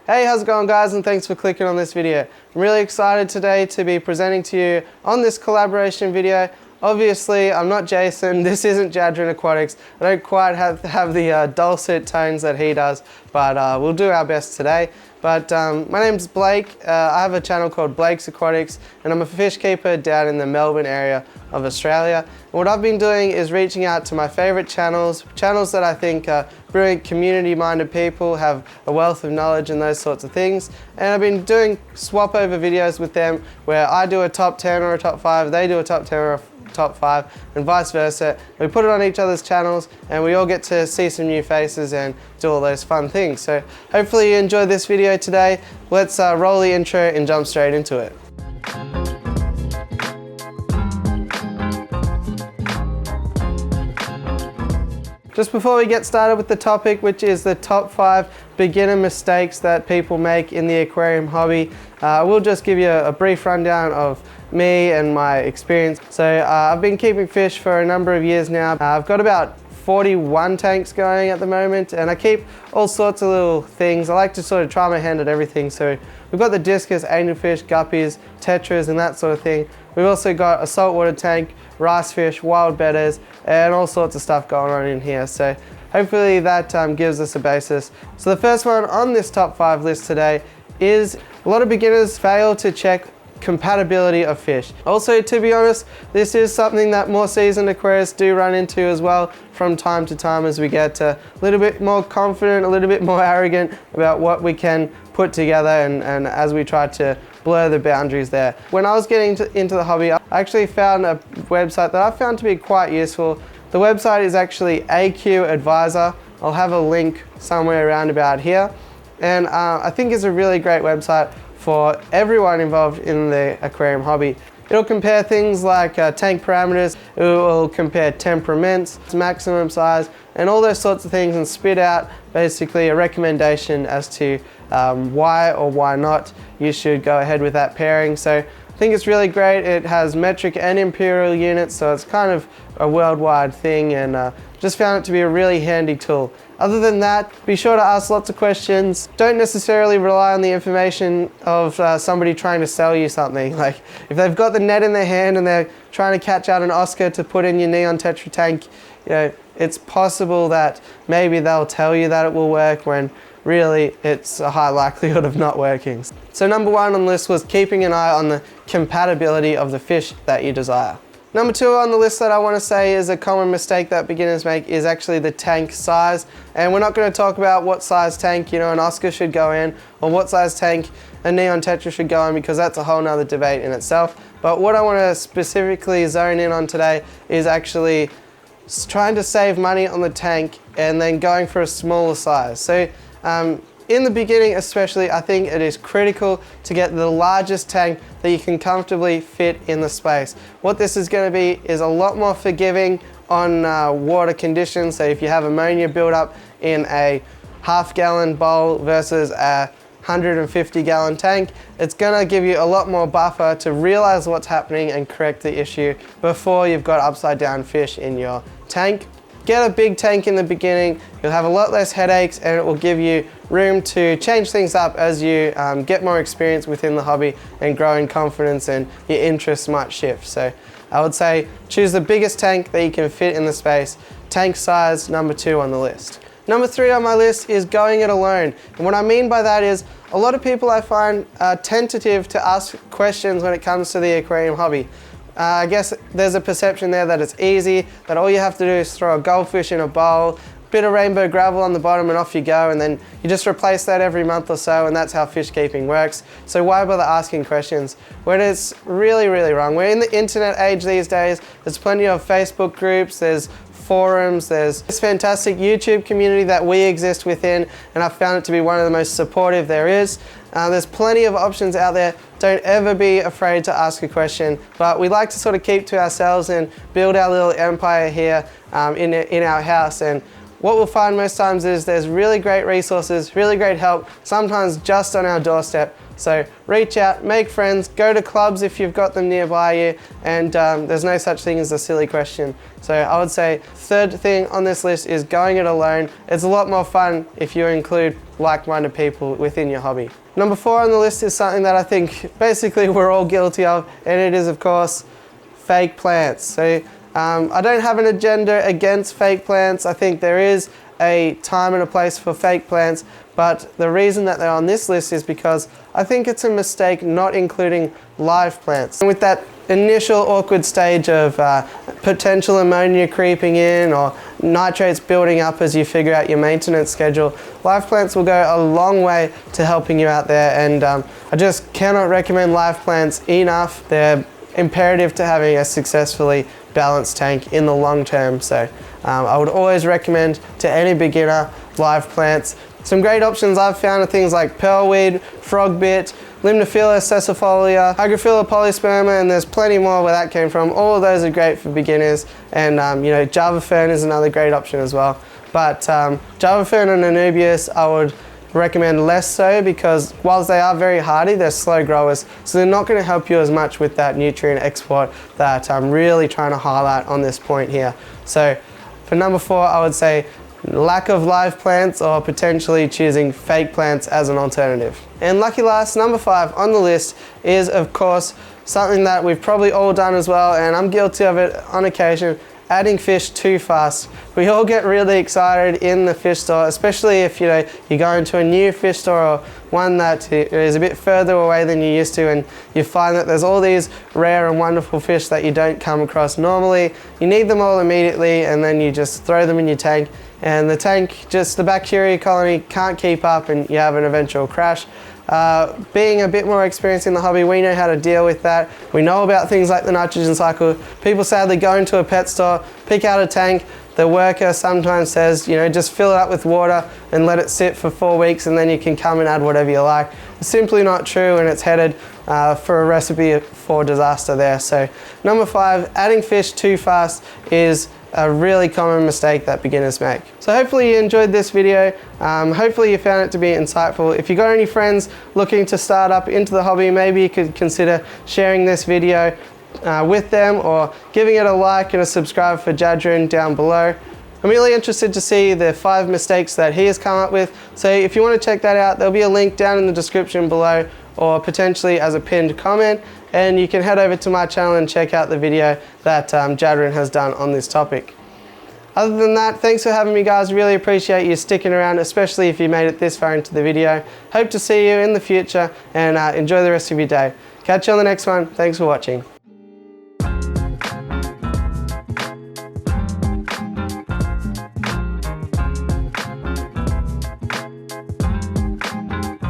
Hey, how's it going guys, and thanks for clicking on this video. I'm really excited today to be presenting to you on this collaboration video. Obviously, I'm not Jason, this isn't Jadren Aquatics. I don't quite have the dulcet tones that he does, but we'll do our best today. But my name's Blake. I have a channel called Blake's Aquatics, and I'm a fish keeper down in the Melbourne area of Australia. And what I've been doing is reaching out to my favorite channels that I think are brilliant community-minded people, have a wealth of knowledge and those sorts of things. And I've been doing swap over videos with them where I do a top 10 or a top 5, they do a top 10 or a top 5, and vice versa. We put it on each other's channels and we all get to see some new faces and do all those fun things. So hopefully you enjoyed this video today. Let's roll the intro and jump straight into it. Just before we get started with the topic, which is the top 5 beginner mistakes that people make in the aquarium hobby, I will just give you a brief rundown of me and my experience. So I've been keeping fish for a number of years now. I've got about 41 tanks going at the moment, and I keep all sorts of little things. I like to sort of try my hand at everything. So we've got the discus, angelfish, guppies, tetras and that sort of thing. We've also got a saltwater tank, rice fish, wild bedders, and all sorts of stuff going on in here. So hopefully that gives us a basis. So the first one on this top 5 list today is a lot of beginners fail to check compatibility of fish. Also, to be honest, this is something that more seasoned aquarists do run into as well from time to time as we get a little bit more confident, a little bit more arrogant about what we can put together, and as we try to blur the boundaries there. When I was getting into the hobby, I actually found a website that I found to be quite useful. The website is actually AQ Advisor. I'll have a link somewhere around about here. And I think it's a really great website for everyone involved in the aquarium hobby. It'll compare things like tank parameters, it will compare temperaments, maximum size, and all those sorts of things, and spit out basically a recommendation as to why or why not you should go ahead with that pairing. So I think it's really great. It has metric and imperial units, so it's kind of a worldwide thing, and just found it to be a really handy tool. Other than that, be sure to ask lots of questions. Don't necessarily rely on the information of somebody trying to sell you something. Like if they've got the net in their hand and they're trying to catch out an Oscar to put in your neon tetra tank, you know, it's possible that maybe they'll tell you that it will work when really it's a high likelihood of not working. So number 1 on the list was keeping an eye on the compatibility of the fish that you desire. Number 2 on the list that I want to say is a common mistake that beginners make is actually the tank size. And we're not going to talk about what size tank, you know, an Oscar should go in, or what size tank a neon tetra should go in, because that's a whole nother debate in itself. But what I want to specifically zone in on today is actually trying to save money on the tank and then going for a smaller size. So in the beginning especially, I think it is critical to get the largest tank that you can comfortably fit in the space. What this is going to be is a lot more forgiving on water conditions. So if you have ammonia buildup in a half-gallon bowl versus a 150-gallon tank, it's going to give you a lot more buffer to realize what's happening and correct the issue before you've got upside down fish in your tank. Get a big tank in the beginning, you'll have a lot less headaches, and it will give you room to change things up as you get more experience within the hobby and grow in confidence, and your interests might shift. So I would say choose the biggest tank that you can fit in the space. Tank size, number 2 on the list. Number 3 on my list is going it alone. And what I mean by that is a lot of people I find are tentative to ask questions when it comes to the aquarium hobby. I guess there's a perception there that it's easy, that all you have to do is throw a goldfish in a bowl, bit of rainbow gravel on the bottom, and off you go, and then you just replace that every month or so, and that's how fish keeping works. So why bother asking questions when it's really, really wrong? We're in the internet age these days. There's plenty of Facebook groups, there's forums, there's this fantastic YouTube community that we exist within, and I've found it to be one of the most supportive there is. There's plenty of options out there. Don't ever be afraid to ask a question, but we like to sort of keep to ourselves and build our little empire here in our house. And what we'll find most times is there's really great resources, really great help, sometimes just on our doorstep So reach out, make friends, go to clubs if you've got them nearby you, and there's no such thing as a silly question. So I would say third thing on this list is going it alone. It's a lot more fun if you include like-minded people within your hobby. Number 4 on the list is something that I think basically we're all guilty of, and it is of course fake plants. So I don't have an agenda against fake plants. I think there is a time and a place for fake plants, but the reason that they're on this list is because I think it's a mistake not including live plants. And with that initial awkward stage of potential ammonia creeping in or nitrates building up as you figure out your maintenance schedule, live plants will go a long way to helping you out there, and I just cannot recommend live plants enough. They're imperative to having a successfully balanced tank in the long term. So I would always recommend to any beginner live plants. Some great options I've found are things like pearlweed, frogbit, Limnophila sessifolia, Hygrophila polysperma, and there's plenty more where that came from. All of those are great for beginners, and you know, Java fern is another great option as well. But Java fern and Anubias I would recommend less so, because whilst they are very hardy, they're slow growers, so they're not going to help you as much with that nutrient export that I'm really trying to highlight on this point here. So for number 4, I would say lack of live plants or potentially choosing fake plants as an alternative. And lucky last, number 5 on the list is of course something that we've probably all done as well, and I'm guilty of it on occasion: adding fish too fast. We all get really excited in the fish store, especially if you go into a new fish store or one that is a bit further away than you used to, and you find that there's all these rare and wonderful fish that you don't come across normally. You need them all immediately, and then you just throw them in your tank, and the tank, just the bacteria colony can't keep up, and you have an eventual crash. Being a bit more experienced in the hobby, we know how to deal with that. We know about things like the nitrogen cycle. People sadly go into a pet store, pick out a tank. The worker sometimes says, just fill it up with water and let it sit for 4 weeks, and then you can come and add whatever you like. It's simply not true, and it's headed for a recipe for disaster there. So number 5, adding fish too fast is a really common mistake that beginners make. So hopefully you enjoyed this video. Hopefully you found it to be insightful. If you got any friends looking to start up into the hobby, maybe you could consider sharing this video with them, or giving it a like and a subscribe for Jadren down below. I'm really interested to see the 5 mistakes that he has come up with. So if you want to check that out, there'll be a link down in the description below, or potentially as a pinned comment, and you can head over to my channel and check out the video that Jadren has done on this topic. Other than that, thanks for having me, guys. Really appreciate you sticking around, especially if you made it this far into the video. Hope to see you in the future, and enjoy the rest of your day. Catch you on the next one. Thanks for watching.